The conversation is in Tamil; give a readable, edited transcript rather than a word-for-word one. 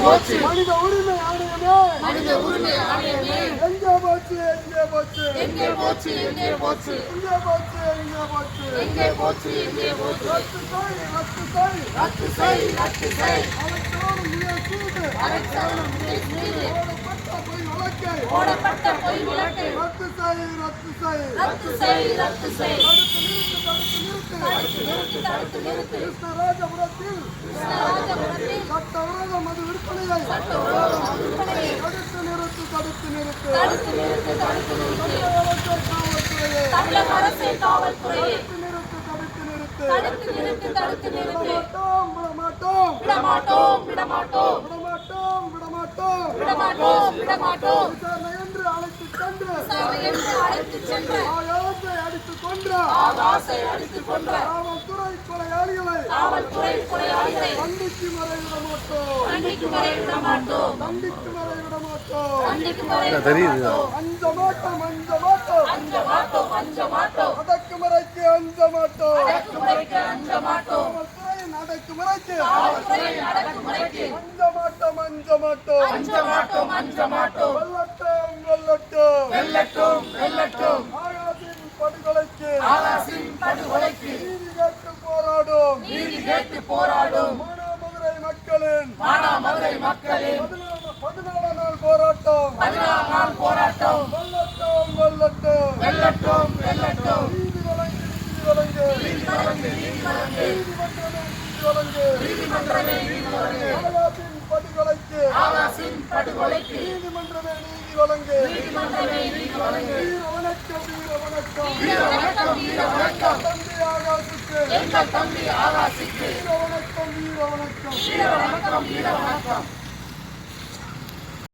போச்சு மனித உரிமை ஆணையமே மனித உரிமை ஆணையமே எங்கே போச்சு எங்கே போச்சு எங்கே போச்சு எங்கே போச்சு எங்கே போச்சு எங்கே போச்சு எங்கே போச்சு எங்கே போச்சு ரத்து செய் ரத்து செய் அரசாங்கம் மீது போடப்பட்ட பொய் வழக்கை ரத்து செய் ரத்து செய் ரத்து செய் தடுத்து நிறுத்து கிருஷ்ணராஜபுரத்தில் சட்டவிரோத மது விற்பனையை தடுத்து நிறுத்து தமிழக அரசு காவல்துறையை தடுத்து நிறுத்து விடமாட்டோம் விசாரணை என்று அழைத்துச் சென்று ஆகாசை அடித்துக் கொன்ற காவல்துறை கொலையாளிகளை கண்டிக்கும் வரை விட மாட்டோம் அஞ்ச மாட்டோம் அடக்குமுறைக்கு அஞ்ச மாட்டோம் அடக்குமுறைக்கு அஞ்ச மாட்டோம் வெல்லட்டும் ஆகாசின் படுகொலைக்கு நீதி கேட்டு போராடும் மானாமதுரை மக்களின் 14 நாள் போராட்டம் வெல்லட்டும் நீதி வழங்கு நீதிமன்றமே ஆகாசின் படுகொலைக்கு நீதிமன்றமே நீதி வழங்கு வீர வணக்கம் எங்கள் தம்பி ஆகாசிக்கு வீர வணக்கம் வீர வணக்கம்